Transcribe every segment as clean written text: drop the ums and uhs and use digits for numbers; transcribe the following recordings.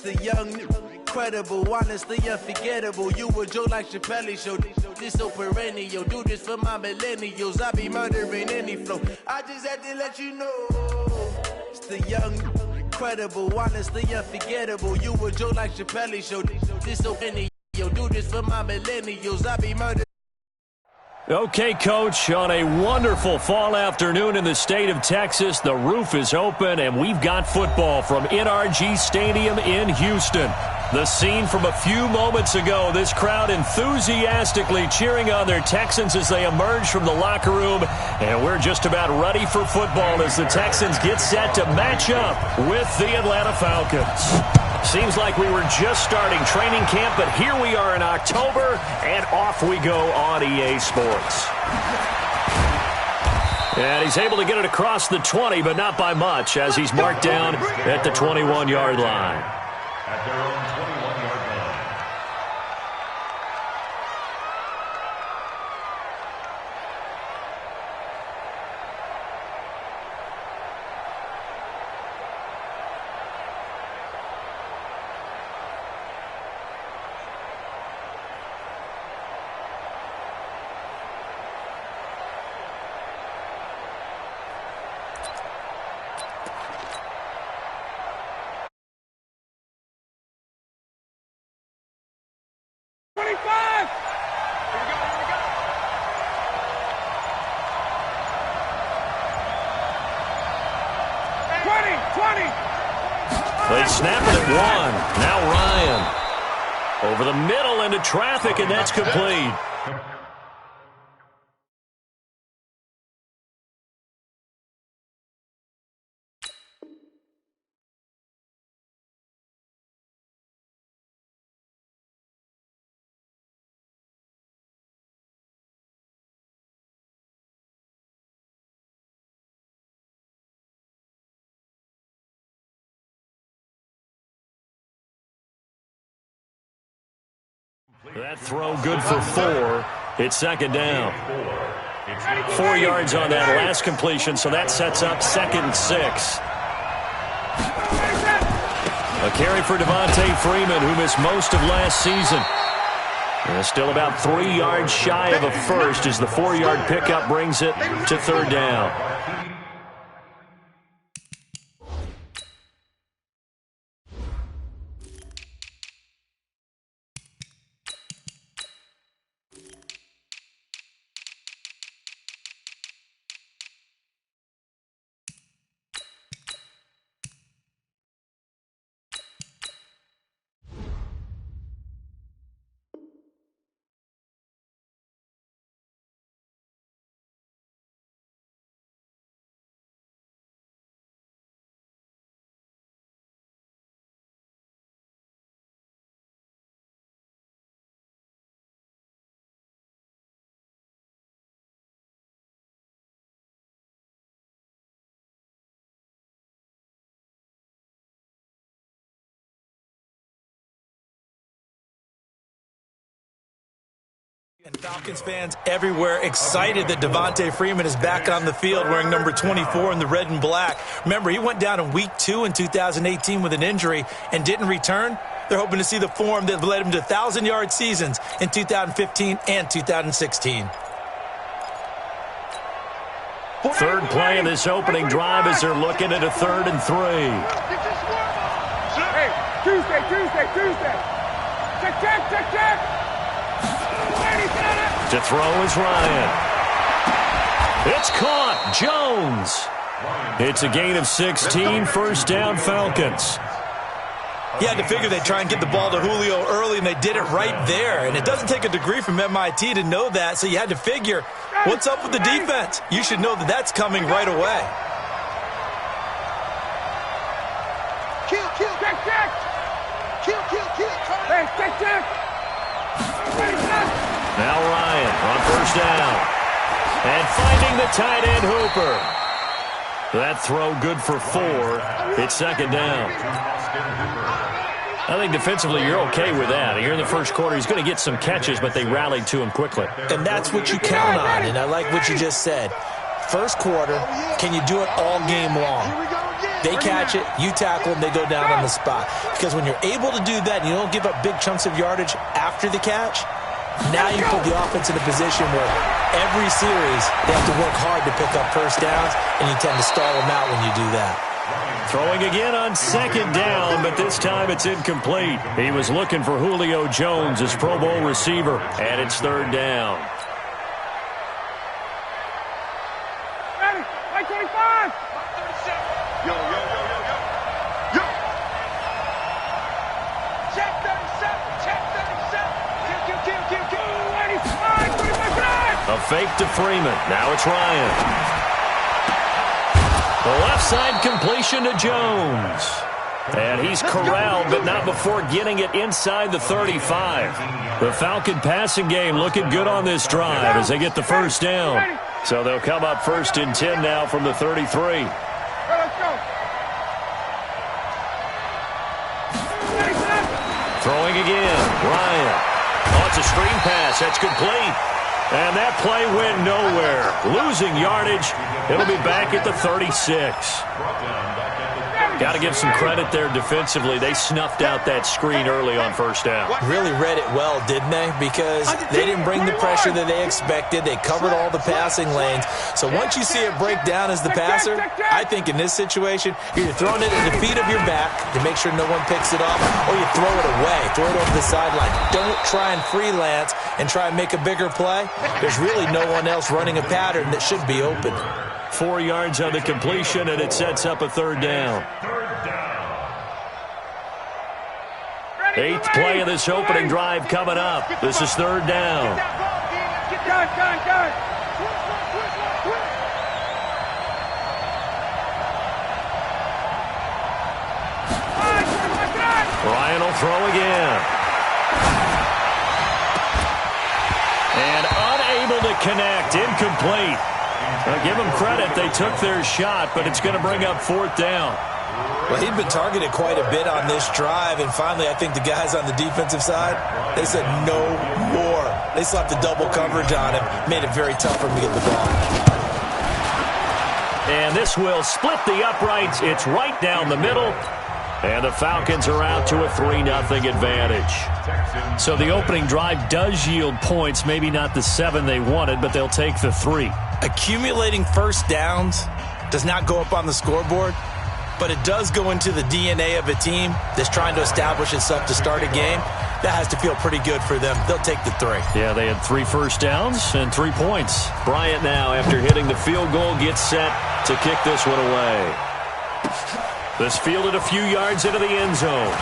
The young, incredible, honestly unforgettable. You a Joe like Chappelle show. This so perennial. Do this for my millennials. I be murdering any flow. I just had to let you know. It's the young, incredible, honestly unforgettable. You a Joe like Chappelle show. This so perennial. Do this for my millennials. I be murdering. Okay, Coach, on a wonderful fall afternoon in the state of Texas, the roof is open, and we've got football from NRG Stadium in Houston. The scene from a few moments ago, this crowd enthusiastically cheering on their Texans as they emerge from the locker room, and we're just about ready for football as the Texans get set to match up with the Atlanta Falcons. Seems like we were just starting training camp, but here we are in October, and off we go on EA Sports. And he's able to get it across the 20, but not by much, as he's marked down at the 21-yard line. At their own 21-yard line. They snap it at one. Now Ryan. Over the middle into traffic, and that's complete. That throw good for 4. It's second down. 4 yards on that last completion, so that sets up 2nd and 6. A carry for Devontae Freeman, who missed most of last season. Still about 3 yards shy of a first as the 4-yard pickup brings it to 3rd down. And Falcons fans everywhere excited that Devontae Freeman is back on the field wearing number 24 in the red and black. Remember, he went down in week 2 in 2018 with an injury and didn't return. They're hoping to see the form that led him to 1,000-yard seasons in 2015 and 2016. Third play of this opening drive as they're looking at a 3rd and 3. Hey, Tuesday. Check. To throw is Ryan. It's caught. Jones. It's a gain of 16. First down, Falcons. You had to figure they'd try and get the ball to Julio early, and they did it right there. And it doesn't take a degree from MIT to know that, so you had to figure, what's up with the defense? You should know that that's coming right away. Check. Now Ryan on first down. And finding the tight end Hooper. That throw good for 4. It's second down. I think defensively you're okay with that. Here in the first quarter, he's going to get some catches, but they rallied to him quickly. And that's what you count on, and I like what you just said. First quarter, can you do it all game long? Here we go again. They catch it, you tackle, and they go down on the spot. Because when you're able to do that and you don't give up big chunks of yardage after the catch, now you put the offense in a position where every series they have to work hard to pick up first downs, and you tend to stall them out when you do that. Throwing again on second down, but this time it's incomplete. He was looking for Julio Jones, his Pro Bowl receiver, and it's third down. Ready? 25. Yo, yo, yo, yo, yo. Yo. Check 37. Check 37. Kill. 25. A fake to Freeman. Now it's Ryan. The left side completion to Jones. And he's corralled, but not before getting it inside the 35. The Falcon passing game looking good on this drive as they get the first down. So they'll come up first and 10 now from the 33. Let's go. Throwing again. Ryan. Oh, it's a screen pass. That's complete. And that play went nowhere. Losing yardage. It'll be back at the 36. Got to give some credit there defensively. They snuffed out that screen early on first down. Really read it well, didn't they? Because they didn't bring the pressure that they expected. They covered all the passing lanes. So once you see it break down as the passer, I think in this situation, you're either throwing it at the feet of your back to make sure no one picks it up, or you throw it away, throw it over the sideline. Don't try and freelance and try and make a bigger play. There's really no one else running a pattern that should be open. 4 yards on the completion, and it sets up a third down. Eighth play of this opening drive coming up. This is third down. Done. Ryan will throw again. And unable to connect. Incomplete. Give them credit. They took their shot, but it's going to bring up fourth down. Well, he'd been targeted quite a bit on this drive, and finally I think the guys on the defensive side, they said no more. They slapped the double coverage on him, made it very tough for him to get the ball. And this will split the uprights. It's right down the middle. And the Falcons are out to a 3-0 advantage. So the opening drive does yield points, maybe not the 7 they wanted, but they'll take the 3. Accumulating first downs does not go up on the scoreboard, but it does go into the DNA of a team that's trying to establish itself to start a game. That has to feel pretty good for them. They'll take the 3. Yeah, they had 3 first downs and 3 points. Bryant now, after hitting the field goal, gets set to kick this one away. This fielded a few yards into the end zone.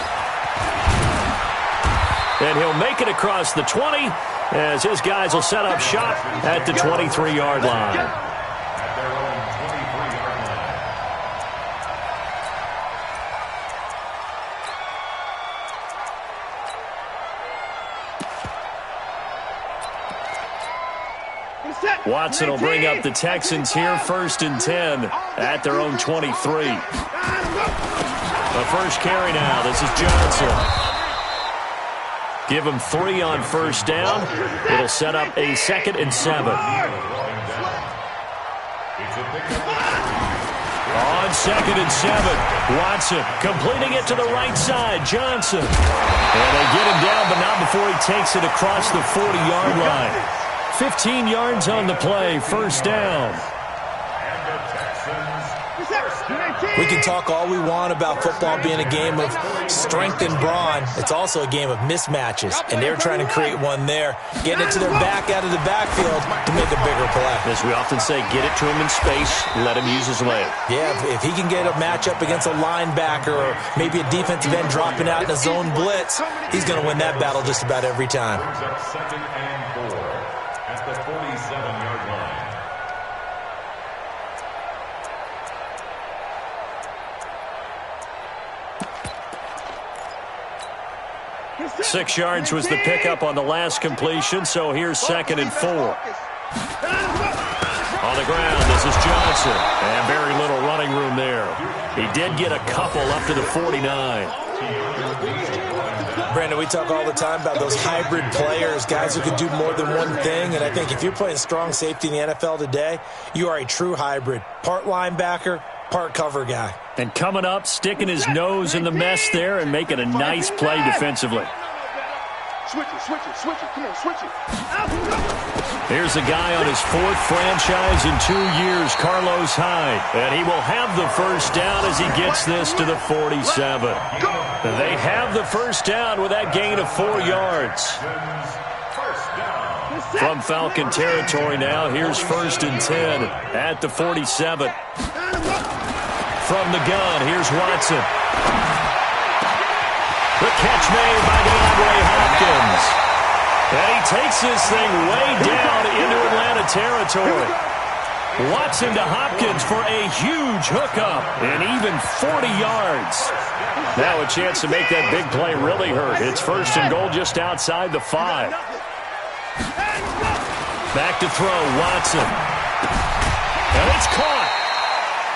And he'll make it across the 20 as his guys will set up shop at the 23-yard line. 23. Watson will bring up the Texans here, first and 10 at their own 23. The first carry now. This is Johnson. Give him 3 on first down. It'll set up a 2nd and 7. On 2nd and 7, Watson completing it to the right side. Johnson. And they get him down, but not before he takes it across the 40-yard line. 15 yards on the play, first down. We can talk all we want about football being a game of strength and brawn. It's also a game of mismatches, and they're trying to create one there, getting it to their back out of the backfield to make a bigger play. As we often say, get it to him in space, let him use his leg. Yeah, if he can get a matchup against a linebacker or maybe a defensive end dropping out in a zone blitz, he's going to win that battle just about every time. 2nd and 4 at the 47-yard line. 6 yards was the pickup on the last completion, so here's 2nd and 4. On the ground, this is Johnson, and very little running room there. He did get a couple up to the 49. Brandon, we talk all the time about those hybrid players, guys who can do more than one thing, and I think if you're playing strong safety in the NFL today, you are a true hybrid. Part linebacker, part cover guy. And coming up, sticking his nose in the mess there and making a nice play defensively. Switch it. Come on, switch it. Here's a guy on his 4th franchise in 2 years, Carlos Hyde. And he will have the first down as he gets this to the 47. They have the first down with that gain of 4 yards. From Falcon territory now, here's 1st and 10 at the 47. From the gun, here's Watson. The catch made by DeAndre Hopkins. And he takes this thing way down into Atlanta territory. Watson to Hopkins for a huge hookup and even 40 yards. Now a chance to make that big play really hurt. It's 1st and goal just outside the 5. Back to throw, Watson. And it's caught.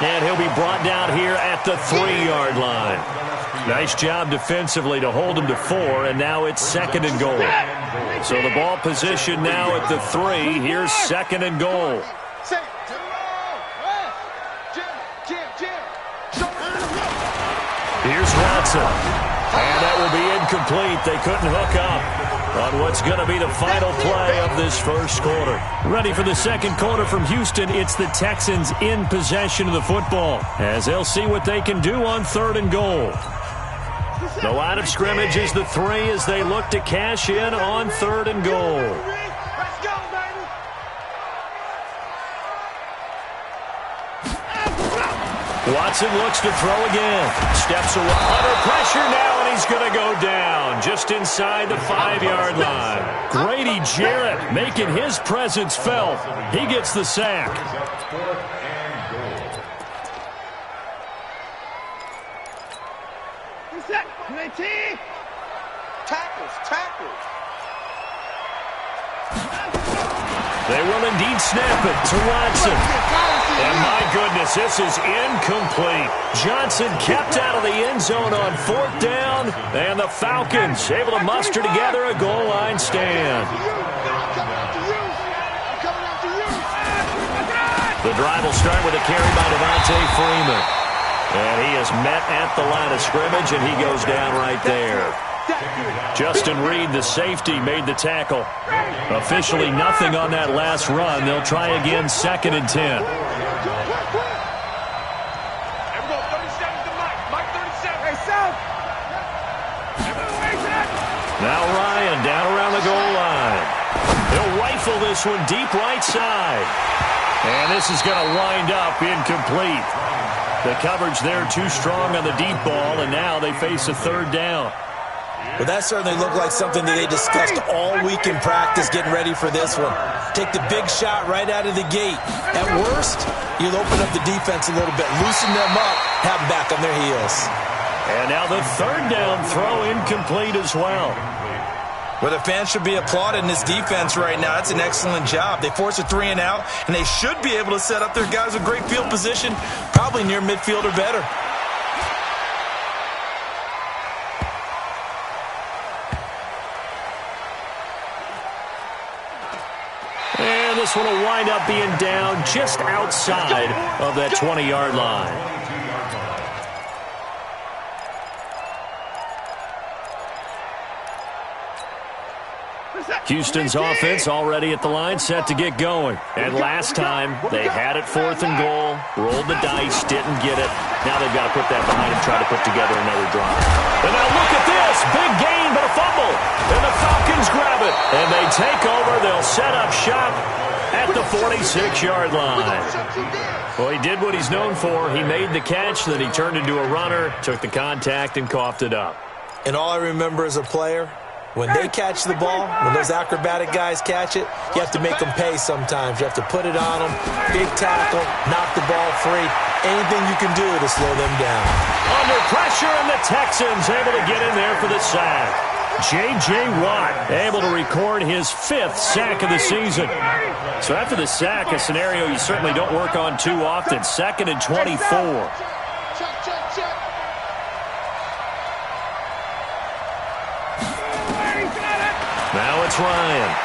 And he'll be brought down here at the 3-yard line. Nice job defensively to hold him to 4, and now it's 2nd and goal. So the ball position now at the 3. Here's 2nd and goal. Here's Watson. And that will be incomplete. They couldn't hook up on what's going to be the final play of this first quarter. Ready for the second quarter from Houston. It's the Texans in possession of the football as they'll see what they can do on 3rd and goal. The line of scrimmage is the 3 as they look to cash in on 3rd and goal. Let's go, baby. Watson looks to throw again. Steps away under pressure now, and he's going to go down just inside the 5-yard line. Grady Jarrett making his presence felt. He gets the sack. Tackles. They will indeed snap it to Watson. And my goodness, this is incomplete. Johnson kept out of the end zone on 4th down, and the Falcons able to muster together a goal line stand. The drive will start with a carry by Devontae Freeman. And he is met at the line of scrimmage, and he goes down right there. Justin Reed, the safety, made the tackle. Officially nothing on that last run. They'll try again, 2nd and 10. Now Ryan down around the goal line. He'll rifle this one deep right side. And this is going to wind up incomplete. The coverage there too strong on the deep ball, and now they face a 3rd down. Well, that certainly looked like something that they discussed all week in practice getting ready for this one. Take the big shot right out of the gate. At worst, you'll open up the defense a little bit, loosen them up, have them back on their heels. And now the 3rd down throw incomplete as well. Well, the fans should be applauding this defense right now. That's an excellent job. They force a 3 and out, and they should be able to set up their guys with great field position, probably near midfield or better. And this one will wind up being down just outside of that 20-yard line. Houston's offense already at the line, set to get going. And last time, they had it 4th and goal, rolled the dice, didn't get it. Now they've got to put that behind them, try to put together another drive. And now look at this. Big gain, but a fumble. And the Falcons grab it. And they take over. They'll set up shop at the 46-yard line. Well, he did what he's known for. He made the catch, then he turned into a runner, took the contact, and coughed it up. And all I remember as a player, when they catch the ball, when those acrobatic guys catch it, you have to make them pay sometimes. You have to put it on them, big tackle, knock the ball free. Anything you can do to slow them down. Under pressure, and the Texans able to get in there for the sack. J.J. Watt able to record his 5th sack of the season. So after the sack, a scenario you certainly don't work on too often. 2nd and 24. Now it's Ryan.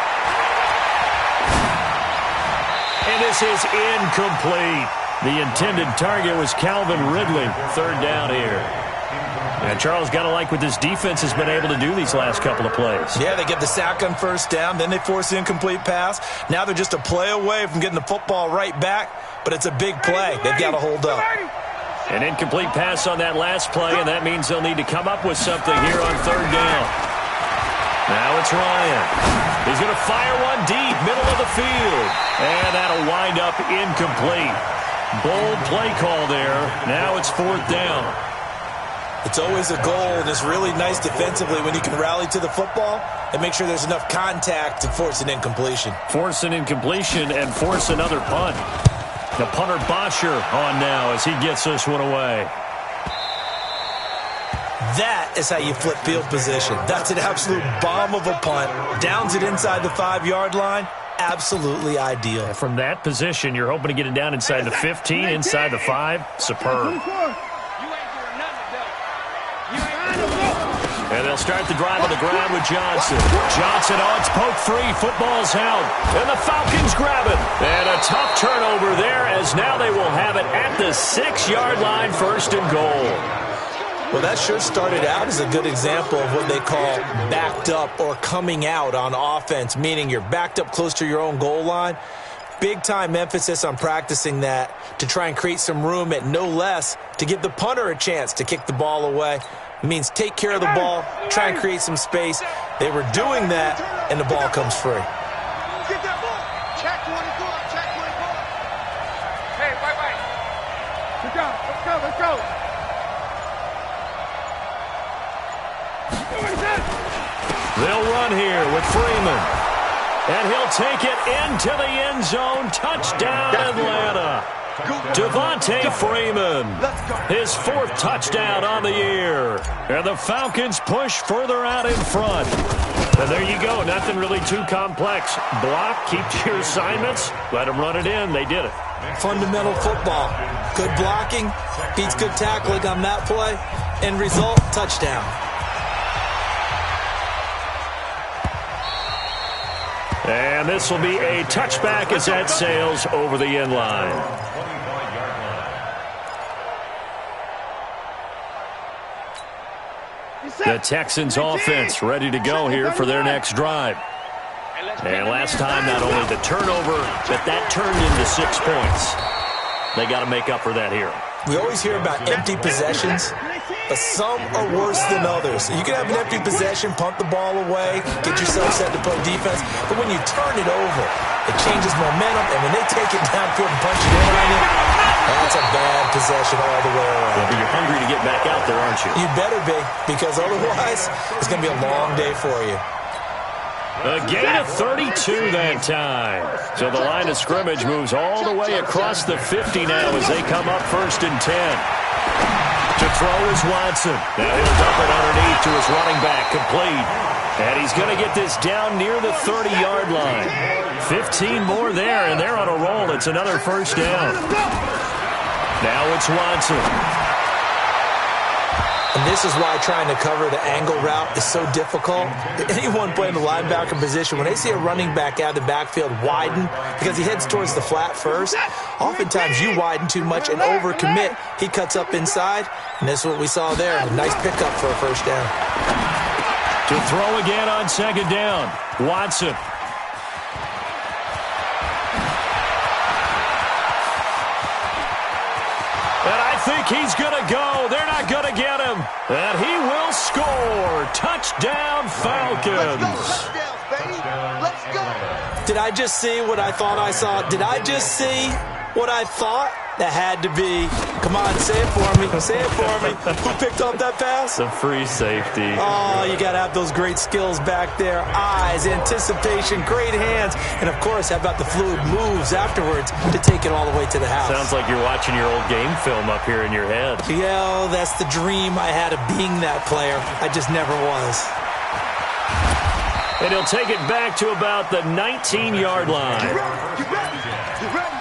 And this is incomplete. The intended target was Calvin Ridley. Third down here. And Charles, got to like what this defense has been able to do these last couple of plays. Yeah, they get the sack on first down, then they force the incomplete pass. Now they're just a play away from getting the football right back, but it's a big play. They've got to hold up. An incomplete pass on that last play, and that means they'll need to come up with something here on third down. Now it's Ryan. He's going to fire one deep, middle of the field. And that'll wind up incomplete. Bold play call there. Now it's fourth down. It's always a goal, and it's really nice defensively when you can rally to the football and make sure there's enough contact to force an incompletion. Force an incompletion and force another punt. The punter Bosher on now as he gets this one away. That is how you flip field position. That's an absolute bomb of a punt. Downs it inside the 5-yard line. Absolutely ideal. From that position, you're hoping to get it down inside the 15, inside the 5. Superb. And they'll start the drive on the ground with Johnson. Johnson on, it's poke free. Football's out. And the Falcons grab it. And a tough turnover there as now they will have it at the 6-yard line, first and goal. Well, that sure started out as a good example of what they call backed up or coming out on offense, meaning you're backed up close to your own goal line. Big-time emphasis on practicing that to try and create some room at no less to give the punter a chance to kick the ball away. It means take care of the ball, try and create some space. They were doing that, and the ball comes free. Get that ball. Check 24. Check 24. Hey, wait. Good job. Let's go. They'll run here with Freeman. And he'll take it into the end zone. Touchdown, Atlanta. Devontae Freeman, his 4th touchdown on the year. And the Falcons push further out in front. And there you go. Nothing really too complex. Block, keep to your assignments. Let them run it in. They did it. Fundamental football. Good blocking, beats good tackling on that play. End result, touchdown. And this will be a touchback as that sails over the end line. The Texans offense ready to go here for their next drive. And last time, not only the turnover, but that turned into 6 points. They got to make up for that here. We always hear about empty possessions, but some are worse than others. You can have an empty possession, punt the ball away, get yourself set to play defense, but when you turn it over, it changes momentum, and when they take it downfield and punch it in on you, that's a bad possession all the way around. Yeah, but you're hungry to get back out there, aren't you? You better be, because otherwise, it's going to be a long day for you. A gain of 32 that time. So the line of scrimmage moves all the way across the 50 now as they come up 1st and 10. To throw is Watson. Now he'll dump it underneath to his running back, complete. And he's going to get this down near the 30-yard line. 15 more there, and they're on a roll. It's another first down. Now it's Watson. And this is why trying to cover the angle route is so difficult. Anyone playing the linebacker position, when they see a running back out of the backfield widen because he heads towards the flat first, oftentimes you widen too much and overcommit. He cuts up inside, and this is what we saw there. A nice pickup for a first down. To throw again on 2nd down, Watson. And I think he's going to go. They're not going to get him. And he will score. Touchdown, Falcons. Let's go. Did I just see what I thought I saw? Did I just see what I thought? That had to be. Come on, say it for me. Say it for me. Who picked up that pass? The free safety. Oh, you got to have those great skills back there. Eyes, anticipation, great hands. And, of course, how about the fluid moves afterwards to take it all the way to the house? Sounds like you're watching your old game film up here in your head. Yeah, that's the dream I had of being that player. I just never was. And he'll take it back to about the 19-yard line. Get ready. Get ready.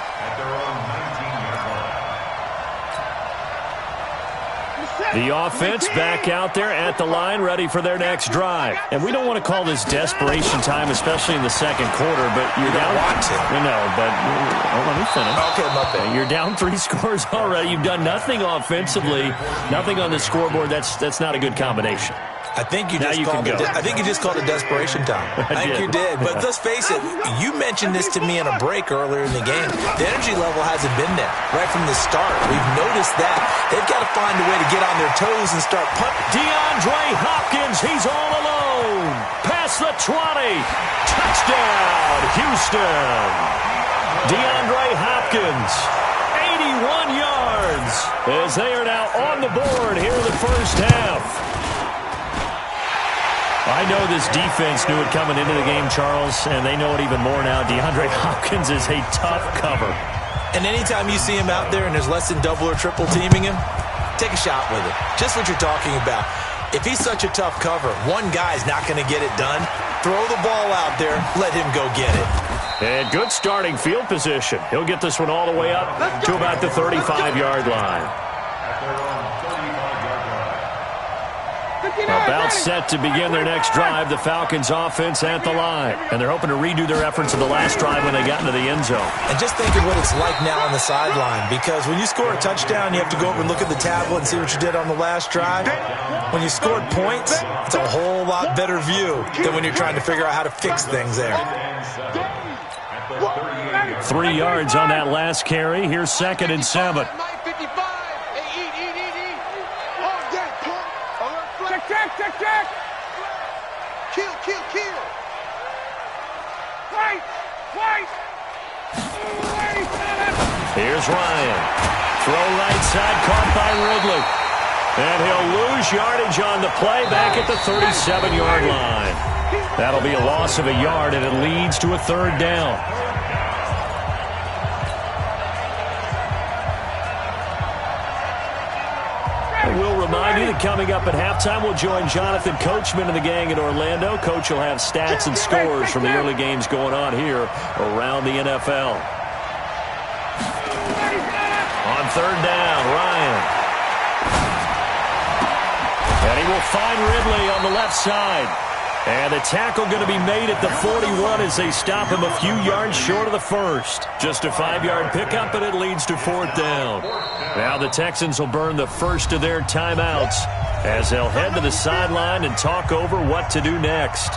The offense back out there at the line, ready for their next drive. And we don't want to call this desperation time, especially in the second quarter, but you're down. Want to. No, but let me finish. Okay, my bad. You're down 3 scores already. You've done nothing offensively, nothing on the scoreboard. That's not a good combination. I think you just called it desperation time. I think you did. But let's face it, you mentioned this to me in a break earlier in the game. The energy level hasn't been there right from the start. We've noticed that. They've got to find a way to get on their toes and start punting. DeAndre Hopkins, he's all alone. Past the 20. Touchdown, Houston. DeAndre Hopkins, 81 yards, as they are now on the board here in the first half. I know this defense knew it coming into the game, Charles, and they know it even more now. DeAndre Hopkins is a tough cover. And anytime you see him out there and there's less than double or triple teaming him, take a shot with it. Just what you're talking about. If he's such a tough cover, one guy's not going to get it done. Throw the ball out there. Let him go get it. And good starting field position. He'll get this one all the way up to about the 35-yard line. About set to begin their next drive, the Falcons offense at the line. And they're hoping to redo their efforts of the last drive when they got into the end zone. And just think of what it's like now on the sideline, because when you score a touchdown, you have to go over and look at the tablet and see what you did on the last drive. When you scored points, it's a whole lot better view than when you're trying to figure out how to fix things there. 3 yards on that last carry. Here's 2nd and 7. Check. Kill. Wait. Here's Ryan. Throw right side, caught by Ridley. And he'll lose yardage on the play back at the 37-yard line. That'll be a loss of a yard, and it leads to a 3rd down. We'll remind you that coming up at halftime, we'll join Jonathan Coachman and the gang in Orlando. Coach will have stats and scores from the early games going on here around the NFL. On 3rd down, Ryan. And he will find Ridley on the left side. And the tackle going to be made at the 41 as they stop him a few yards short of the first. Just a 5-yard pickup, and it leads to 4th down. Now the Texans will burn the first of their timeouts as they'll head to the sideline and talk over what to do next.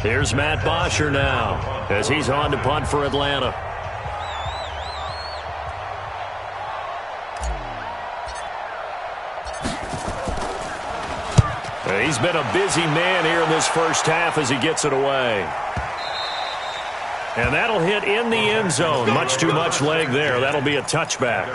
Here's Matt Bosher now as he's on to punt for Atlanta. He's been a busy man here in this first half as he gets it away. And that'll hit in the end zone. Much too much leg there. That'll be a touchback.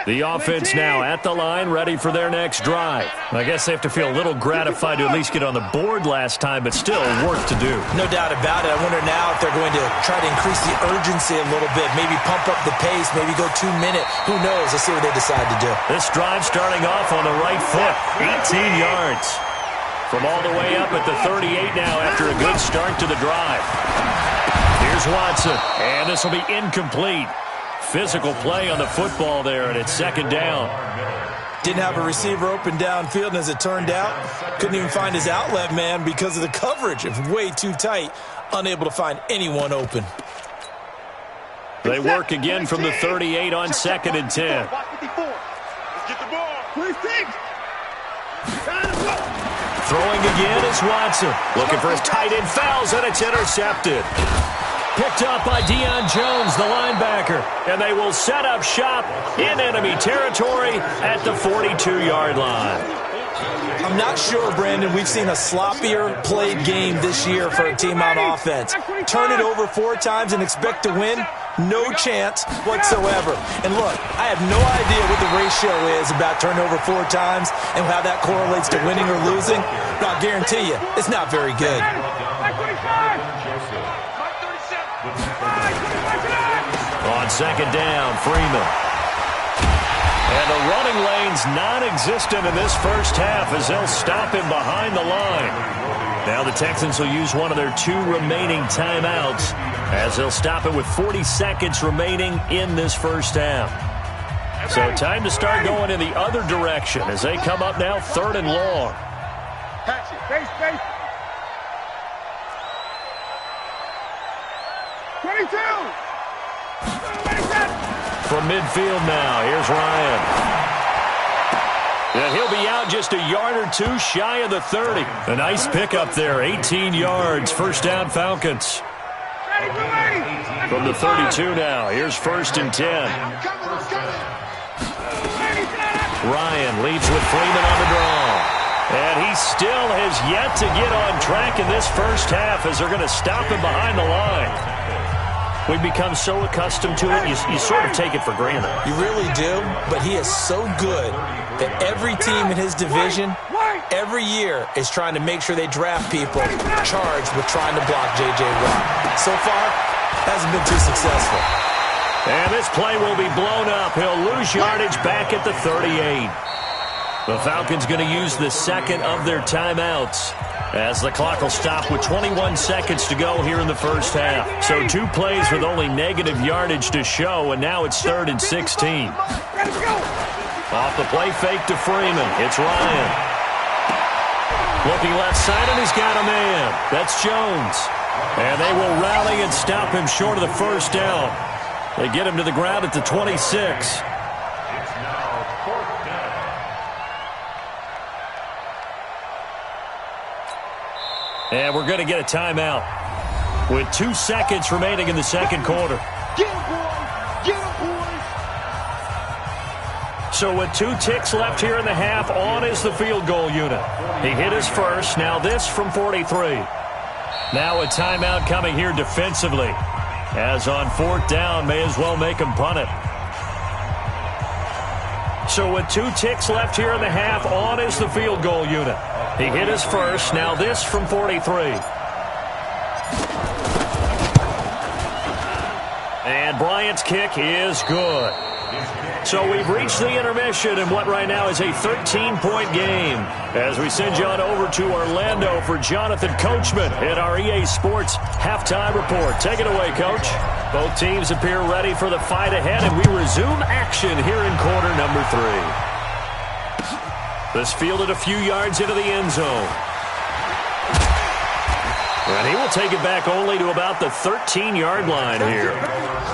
The offense now at the line, ready for their next drive. I guess they have to feel a little gratified to at least get on the board last time, but still work to do. No doubt about it. I wonder now if they're going to try to increase the urgency a little bit, maybe pump up the pace, maybe go 2-minute. Who knows? Let's see what they decide to do. This drive starting off on the right foot, 18 yards. From all the way up at the 38 now after a good start to the drive. Here's Watson, and this will be incomplete. Physical play on the football there, and it's 2nd down. Didn't have a receiver open downfield, and as it turned out, couldn't even find his outlet man because of the coverage. It was way too tight, unable to find anyone open. They They work again from the 38 on 2nd and 10. Let's get the ball. Please take. Throwing again is Watson. Looking for his tight end, fouls, and it's intercepted. Picked up by Deion Jones, the linebacker. And they will set up shop in enemy territory at the 42-yard line. I'm not sure, Brandon, we've seen a sloppier played game this year for a team on offense. Turn it over 4 times and expect to win? No chance whatsoever. And look, I have no idea what the ratio is about turnover 4 times and how that correlates to winning or losing. But I'll guarantee you, it's not very good. On 2nd down, Freeman. And the running lane's non-existent in this first half as they'll stop him behind the line. Now the Texans will use one of their 2 remaining timeouts as they'll stop it with 40 seconds remaining in this first half. So time to start going in the other direction as they come up now 3rd and long. Catch it. Base. 22. From midfield now, here's Ryan. And he'll be out just a yard or 2 shy of the 30. A nice pickup there, 18 yards, first down Falcons. From the 32 now, here's 1st and 10. Ryan leads with Freeman on the draw. And he still has yet to get on track in this first half as they're going to stop him behind the line. We've become so accustomed to it, you sort of take it for granted. You really do, but he is so good that every team in his division, every year, is trying to make sure they draft people charged with trying to block J.J. Watt. So far, hasn't been too successful. And this play will be blown up. He'll lose yardage back at the 38. The Falcons going to use the 2nd of their timeouts as the clock will stop with 21 seconds to go here in the first half. So 2 plays with only negative yardage to show, and now it's 3rd and 16. Off the play fake to Freeman. It's Ryan. Looking left side, and he's got a man. That's Jones. And they will rally and stop him short of the first down. They get him to the ground at the 26. And we're going to get a timeout with 2 seconds remaining in the second quarter. Get him, boys. Get him, boys. So with 2 ticks left here in the half, on is the field goal unit. He hit his first. Now this from 43. Now a timeout coming here defensively. As on 4th down, may as well make him punt it. So with 2 ticks left here in the half, on is the field goal unit. He hit his first. Now this from 43. And Bryant's kick is good. So we've reached the intermission in what right now is a 13-point game as we send you on over to Orlando for Jonathan Coachman in our EA Sports halftime report. Take it away, Coach. Both teams appear ready for the fight ahead, and we resume action here in quarter number 3. This fielded a few yards into the end zone. And he will take it back only to about the 13-yard line here.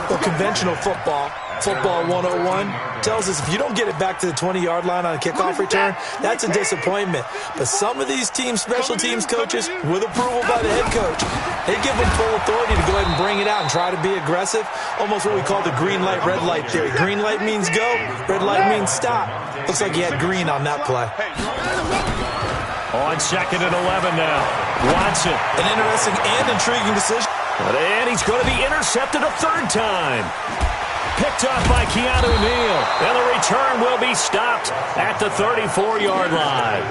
Well, conventional football 101, tells us if you don't get it back to the 20-yard line on a kickoff return, that's a disappointment. But some of these teams, special teams coaches, with approval by the head coach, they give them full authority to go ahead and bring it out and try to be aggressive. Almost what we call the green light, red light theory. Green light means go, red light means stop. Looks like he had green on that play. On 2nd and 11 now. Watson. An interesting and intriguing decision. And he's going to be intercepted a 3rd time. Picked off by Keanu Neal. And the return will be stopped at the 34-yard line.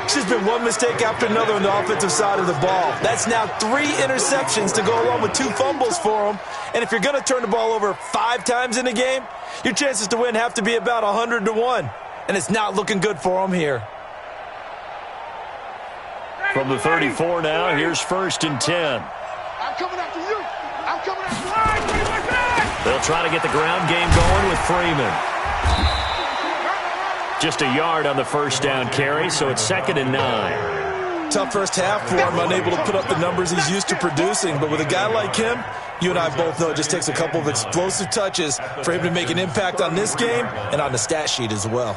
It's just been one mistake after another on the offensive side of the ball. That's now 3 interceptions to go along with 2 fumbles for him. And if you're going to turn the ball over 5 times in a game, your chances to win have to be about 100-1. And it's not looking good for him here. From the 34 now, here's 1st and 10. I'm coming after you. I'm coming after you. They'll try to get the ground game going with Freeman. Just a yard on the first down carry, so it's 2nd and 9. Tough first half for him, unable to put up the numbers he's used to producing. But with a guy like him, you and I both know it just takes a couple of explosive touches for him to make an impact on this game and on the stat sheet as well.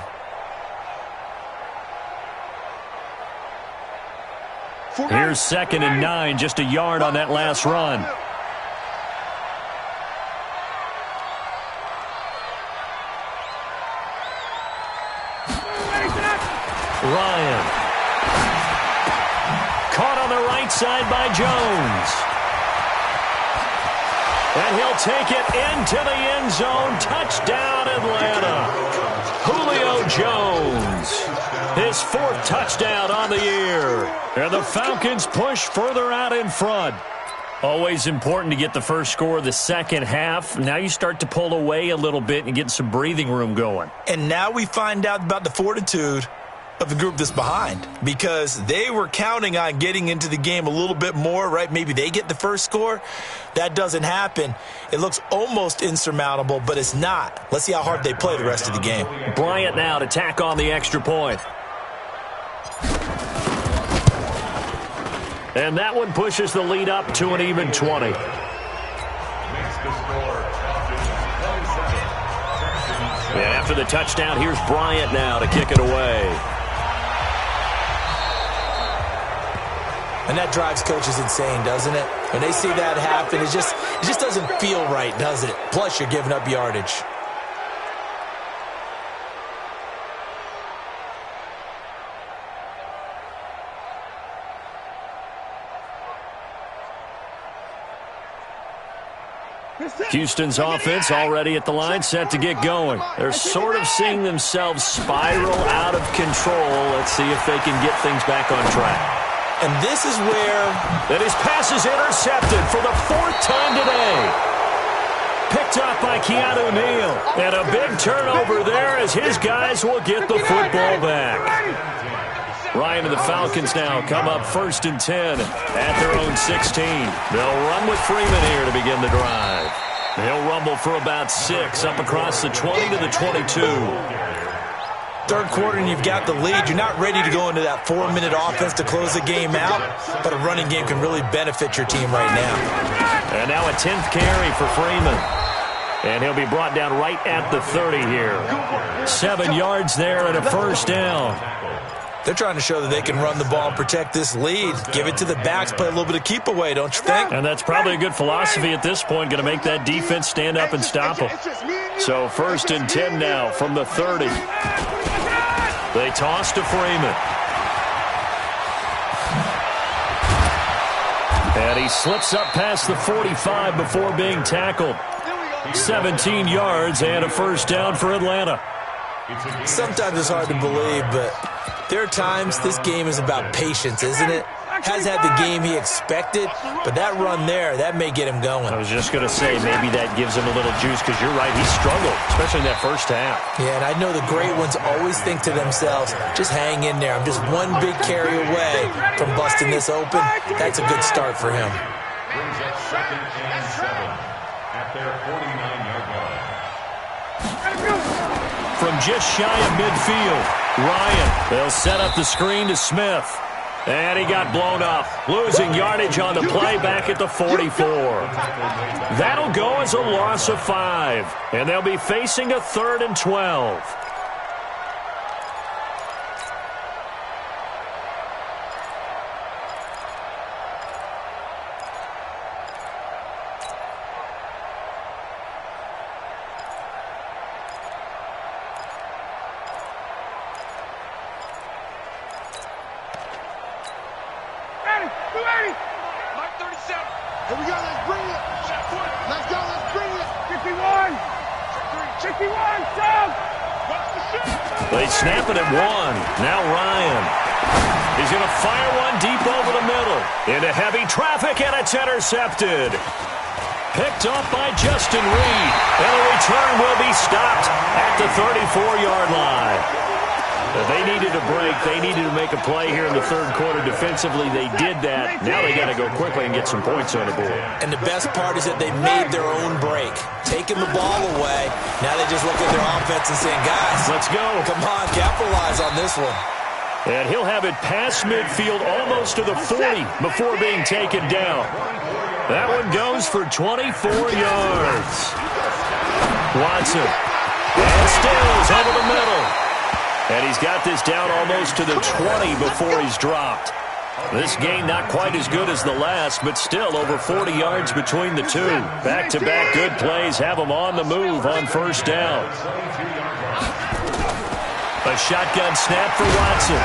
Here's 2nd and 9, just a yard on that last run. Ryan. Caught on the right side by Jones. And he'll take it into the end zone. Touchdown, Atlanta. Julio Jones. His 4th touchdown on the year. And the Falcons push further out in front. Always important to get the first score of the second half. Now you start to pull away a little bit and get some breathing room going. And now we find out about the fortitude of the group that's behind, because they were counting on getting into the game a little bit more, right? Maybe they get the first score. That doesn't happen. It looks almost insurmountable, but it's not. Let's see how hard they play the rest of the game. Bryant now to tack on the extra point. And that one pushes the lead up to an even 20. Makes the score 27. And after the touchdown, here's Bryant now to kick it away. And that drives coaches insane, doesn't it? When they see that happen, it just doesn't feel right, does it? Plus, you're giving up yardage. Houston's offense already at the line, set to get going. They're sort of seeing themselves spiral out of control. Let's see if they can get things back on track. And this is where... And his pass is intercepted for the 4th time today. Picked up by Keanu Neal. And a big turnover there as his guys will get the football back. Ryan and the Falcons now come up 1st and 10 at their own 16. They'll run with Freeman here to begin the drive. He'll rumble for about 6 up across the 20 to the 22. Third quarter and you've got the lead. You're not ready to go into that 4-minute offense to close the game out, but a running game can really benefit your team right now. And now a 10th carry for Freeman. And he'll be brought down right at the 30 here. 7 yards there and a first down. They're trying to show that they can run the ball and protect this lead. Give it to the backs, play a little bit of keep away, don't you think? And that's probably a good philosophy at this point, going to make that defense stand up and stop them. So 1st and 10 now from the 30. They toss to Freeman. And he slips up past the 45 before being tackled. 17 yards and a first down for Atlanta. Sometimes it's hard to believe, but there are times this game is about patience, isn't it? Has had the game he expected, but that run there, that may get him going. I was just going to say, maybe that gives him a little juice, because you're right, he struggled, especially in that first half. Yeah, and I know the great ones always think to themselves, just hang in there. I'm just one big carry away from busting this open. That's a good start for him. Brings up 2nd and 7 at their 49-yard line. From just shy of midfield, Ryan, they'll set up the screen to Smith. And he got blown up, losing yardage on the play back at the 44. That'll go as a loss of 5, and they'll be facing a 3rd and 12. Here we go, let's bring it. Let's go, let's bring it. 51. 51, Sam. They snap it at 1. Now Ryan. He's going to fire one deep over the middle. Into heavy traffic, and it's intercepted. Picked up by Justin Reed. And the return will be stopped at the 34-yard line. They needed a break. They needed to make a play here in the third quarter defensively. They did that. Now they got to go quickly and get some points on the board. And the best part is that they made their own break. Taking the ball away. Now they just look at their offense and saying, guys, let's go. Come on, capitalize on this one. And he'll have it past midfield almost to the 40 before being taken down. That one goes for 24 yards. Watson. And Stills over the middle. And he's got this down almost to the 20 before he's dropped. This game not quite as good as the last, but still over 40 yards between the two. Back-to-back good plays have them on the move on first down. A shotgun snap for Watson.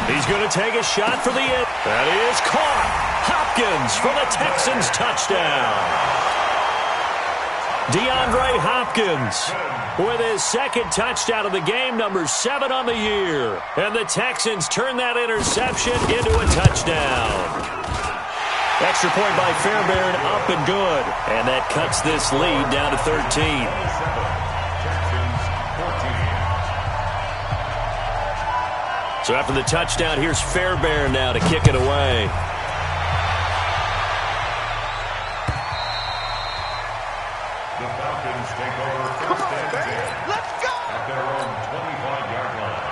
He's going to take a shot for the end. That is caught. Hopkins for the Texans touchdown. DeAndre Hopkins with his second touchdown of the game, number 7 on the year. And the Texans turn that interception into a touchdown. Extra point by Fairbairn, up and good. And that cuts this lead down to 13. So after the touchdown, here's Fairbairn now to kick it away. The Falcons take over first and 10. Let's go! At their own 25-yard line.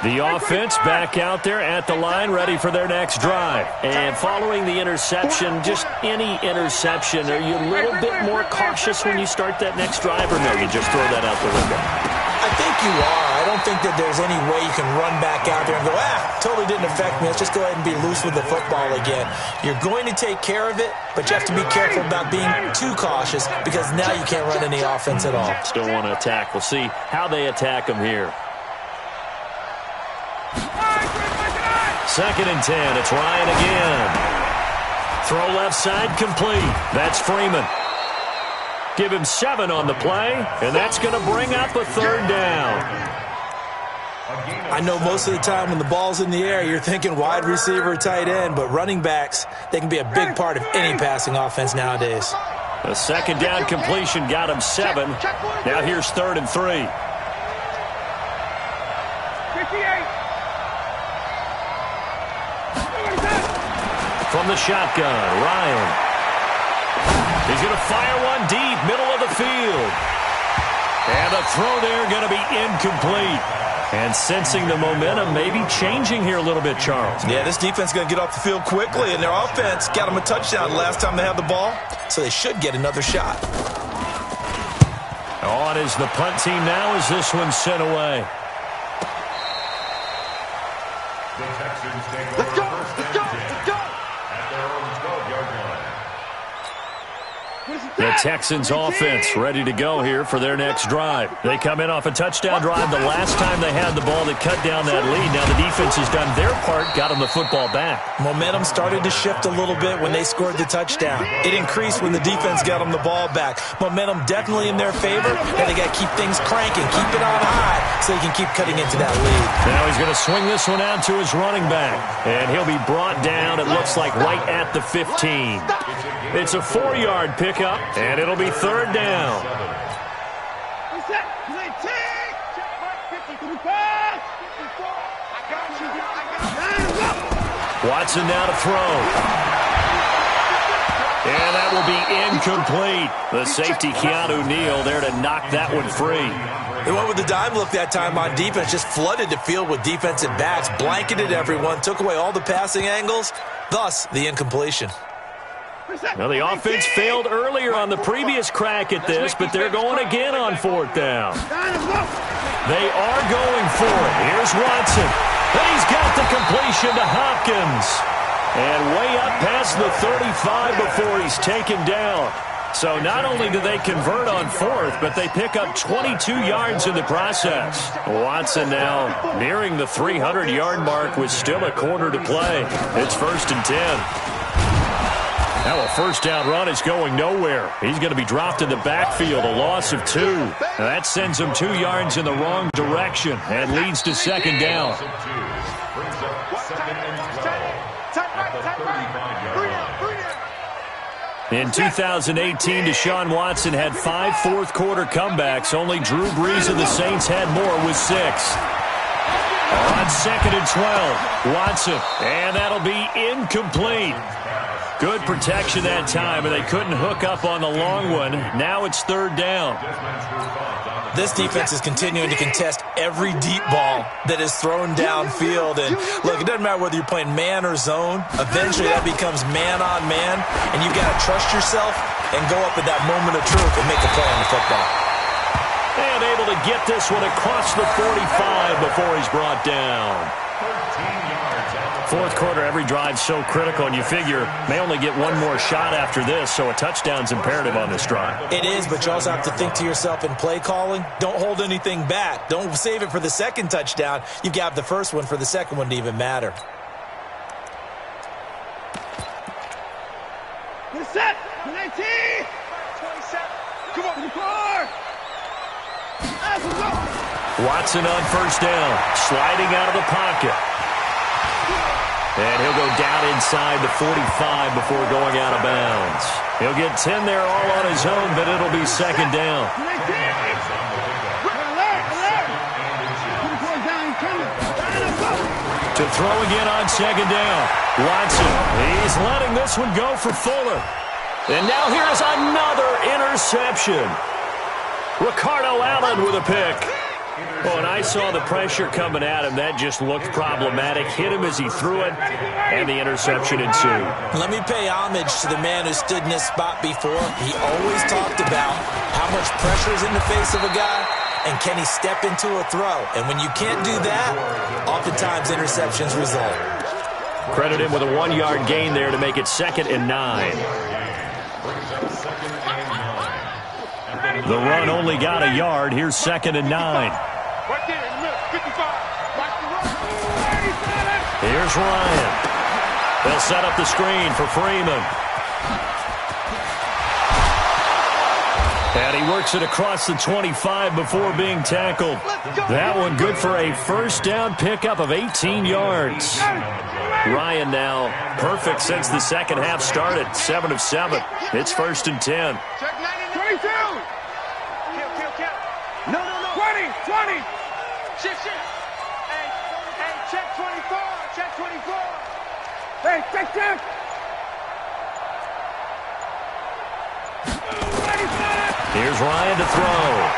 The offense back out there at the line, ready for their next drive. And following the interception, just any interception, are you a little bit more cautious when you start that next drive, or no, you just throw that out the window? I think you are. I don't think that there's any way you can run back out there and go, totally didn't affect me. Let's just go ahead and be loose with the football again. You're going to take care of it, but you have to be careful about being too cautious because now you can't run any offense at all. Still want to attack. We'll see how they attack them here. 2nd and 10. It's Ryan again. Throw left side complete. That's Freeman. Give him 7 on the play, and that's going to bring up a 3rd down. I know most of the time when the ball's in the air, you're thinking wide receiver, tight end, but running backs, they can be a big part of any passing offense nowadays. A 2nd down completion got him 7. Now here's 3rd and 3. 58. From the shotgun, Ryan. He's going to fire one deep, middle of the field. And the throw there going to be incomplete. And sensing the momentum maybe changing here a little bit, Charles. Yeah, this defense is going to get off the field quickly, and their offense got them a touchdown last time they had the ball, so they should get another shot. On is the punt team now as this one's sent away. The Texans take over first and 10 at their own 12-yard line. The Texans offense ready to go here for their next drive. They come in off a touchdown drive the last time they had the ball that cut down that lead. Now the defense has done their part, got them the football back. Momentum started to shift a little bit when they scored the touchdown. It increased when the defense got them the ball back. Momentum definitely in their favor, and they got to keep things cranking, keep it on high so they can keep cutting into that lead. Now he's going to swing this one out to his running back, and he'll be brought down, it looks like, right at the 15. It's a 4-yard pickup, and it'll be 3rd down. Watson now to throw. And that will be incomplete. The safety, Keanu Neal, there to knock that one free. They went with the dime look that time on defense, just flooded the field with defensive backs, blanketed everyone, took away all the passing angles, thus the incompletion. Now the offense failed earlier on the previous crack at this, but they're going again on 4th down. They are going for it. Here's Watson. And he's got the completion to Hopkins. And way up past the 35 before he's taken down. So not only do they convert on 4th, but they pick up 22 yards in the process. Watson now nearing the 300-yard mark with still a quarter to play. It's 1st and 10. Now a 1st down run is going nowhere. He's going to be dropped in the backfield, a loss of 2. Now that sends him 2 yards in the wrong direction and leads to 2nd down. In 2018, Deshaun Watson had 5 fourth-quarter comebacks. Only Drew Brees of the Saints had more with 6. On 2nd and 12, Watson, and that'll be incomplete. Good protection that time, and they couldn't hook up on the long one. Now it's third down. This defense is continuing to contest every deep ball that is thrown downfield. And look, it doesn't matter whether you're playing man or zone. Eventually that becomes man on man, and you've got to trust yourself and go up at that moment of truth and make a play on the football. And able to get this one across the 45 before he's brought down. Fourth quarter, every drive so critical, and you figure may only get one more shot after this, so a touchdown's imperative on this drive. It is, but you also have to think to yourself in play calling, don't hold anything back. Don't save it for the second touchdown. You've got the first one for the second one to even matter. Get set. 19. 27. Come on. 24. Watson on first down, sliding out of the pocket. And he'll go down inside the 45 before going out of bounds. He'll get 10 there all on his own, but it'll be second down. To throw again on second down. Watson, he's letting this one go for Fuller. And now here's another interception. Ricardo Allen with a pick. Oh, and I saw the pressure coming at him. That just looked problematic. Hit him as he threw it, and the interception ensued. Let me pay homage to the man who stood in this spot before. He always talked about how much pressure is in the face of a guy, and can he step into a throw. And when you can't do that, oftentimes interceptions result. Credit him with a 1-yard gain there to make it 2nd and 9. The run only got a yard. Here's 2nd and 9. Right there, in the middle, 55. Here's Ryan. They'll set up the screen for Freeman. And he works it across the 25 before being tackled. That one good for a first down pickup of 18 yards. Ryan now perfect since the second half started. 7 of 7. It's 1st and 10. 22. No. 20. Shift. Hey, check 24. Check 24. Hey, check. Here's Ryan to throw.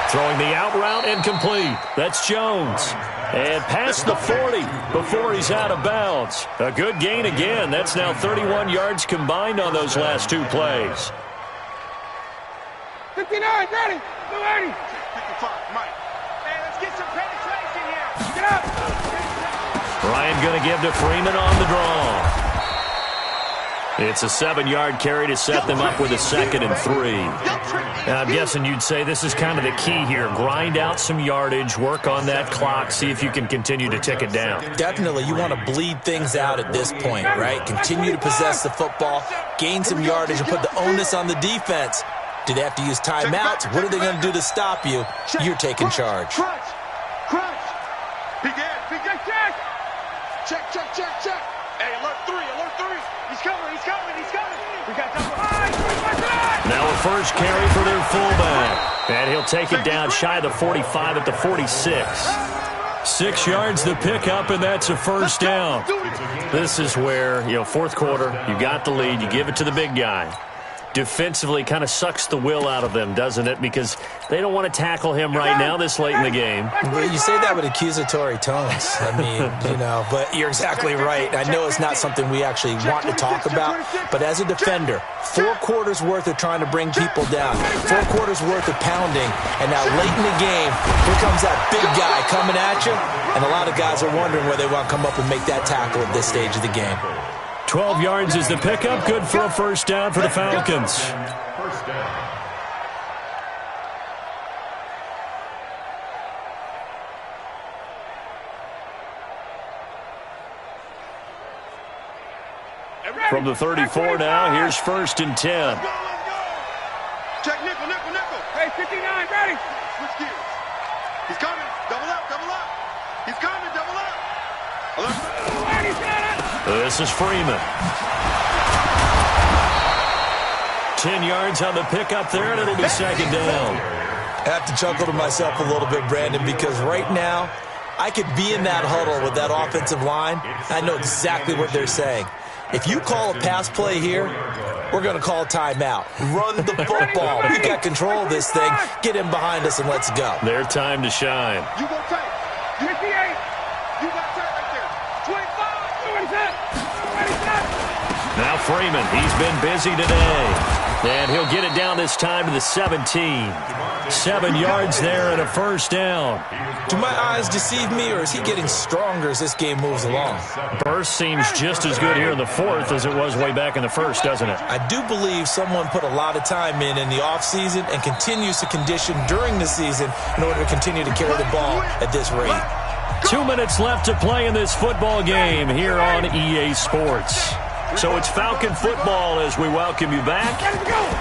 Throwing the out route incomplete. That's Jones. And past the 40 before he's out of bounds. A good gain again. That's now 31 yards combined on those last 2 plays. 59, ready. 280. 55, Mike. Hey, let's get some penetration here. Get up. Ryan going to give to Freeman on the draw. It's a 7-yard carry to set them up with a 2nd and 3. Now, I'm guessing you'd say this is kind of the key here. Grind out some yardage, work on that clock, see if you can continue to tick it down. Definitely, you want to bleed things out at this point, right? Continue to possess the football, gain some yardage, and put the onus on the defense. Do they have to use timeouts? What are they going to do to stop you? You're taking charge. Crunch. Big check. Check. Hey, alert 3. He's coming. We got double. Now a first carry for their fullback. And he'll take it down shy of the 45 at the 46. 6 yards the pickup, and that's a first down. This is where, fourth quarter, you got the lead, you give it to the big guy. Defensively kind of sucks the will out of them, doesn't it? Because they don't want to tackle him right now this late in the game. Well, you say that with accusatory tones. I mean, but you're exactly right. I know it's not something we actually want to talk about, but as a defender, 4 quarters worth of trying to bring people down, 4 quarters worth of pounding, and now late in the game, here comes that big guy coming at you, and a lot of guys are wondering where they want to come up and make that tackle at this stage of the game. 12 yards is the pickup. Good for a first down for the Falcons. First down. From the 34 now, here's 1st and 10. Let's go. Check nickel. Hey, 59, ready. Switch gears. He's coming. Double up. He's coming. Double up. This is Freeman. 10 yards on the pickup there, and it'll be second down. I have to chuckle to myself a little bit, Brandon, because right now I could be in that huddle with that offensive line. I know exactly what they're saying. If you call a pass play here, we're going to call timeout. Run the football. We got control of this thing. Get him behind us and let's go. Their time to shine. You go tight. 58. You got tight right there. 25. Now Freeman, he's been busy today. And he'll get it down this time to the 17. 7 yards there and a first down. Do my eyes deceive me, or is he getting stronger as this game moves along? Burst seems just as good here in the fourth as it was way back in the first, doesn't it? I do believe someone put a lot of time in the offseason and continues to condition during the season in order to continue to carry the ball at this rate. 2 minutes left to play in this football game here on EA Sports. So it's Falcon football as we welcome you back.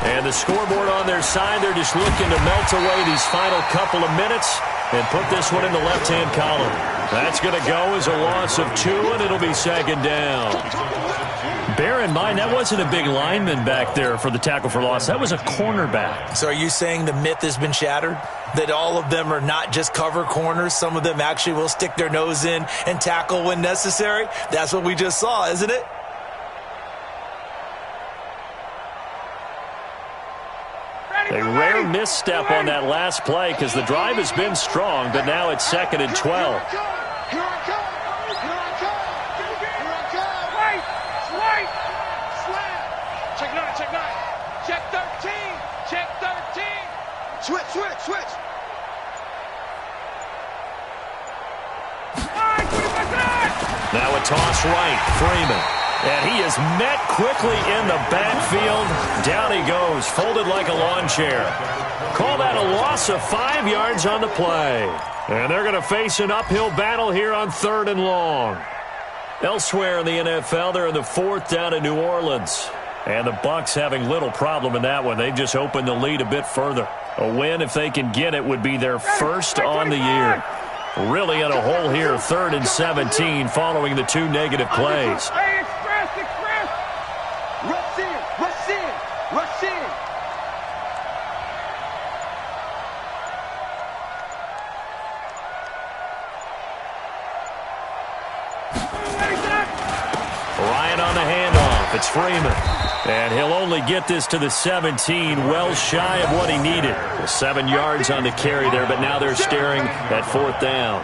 And the scoreboard on their side, they're just looking to melt away these final couple of minutes and put this one in the left-hand column. That's going to go as a loss of 2, and it'll be second down. Bear in mind, that wasn't a big lineman back there for the tackle for loss. That was a cornerback. So are you saying the myth has been shattered? That all of them are not just cover corners? Some of them actually will stick their nose in and tackle when necessary? That's what we just saw, isn't it? A rare misstep on that last play because the drive has been strong, but now it's 2nd and 12. Here I come. Here I come. Here I come. Wait. Slam. Check 9. Check 9. Check 13. Check 13. Switch. Now a toss right, Freeman. And he is met quickly in the backfield. Down he goes, folded like a lawn chair. Call that a loss of 5 yards on the play. And they're going to face an uphill battle here on 3rd and long. Elsewhere in the NFL, they're in the 4th down in New Orleans. And the Bucs having little problem in that one. They've just opened the lead a bit further. A win, if they can get it, would be their first on the year. Really in a hole here, 3rd and 17 following the 2 negative plays. Rush in. Ryan on the handoff. It's Freeman. And he'll only get this to the 17, well shy of what he needed. 7 yards on the carry there, but now they're staring at 4th down.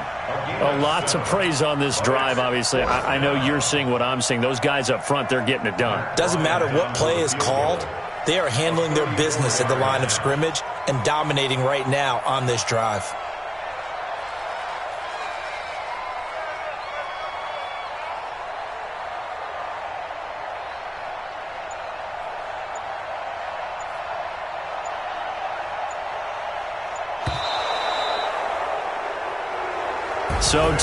Lots of praise on this drive, obviously. I know you're seeing what I'm seeing. Those guys up front, they're getting it done. Doesn't matter what play is called. They are handling their business at the line of scrimmage and dominating right now on this drive. So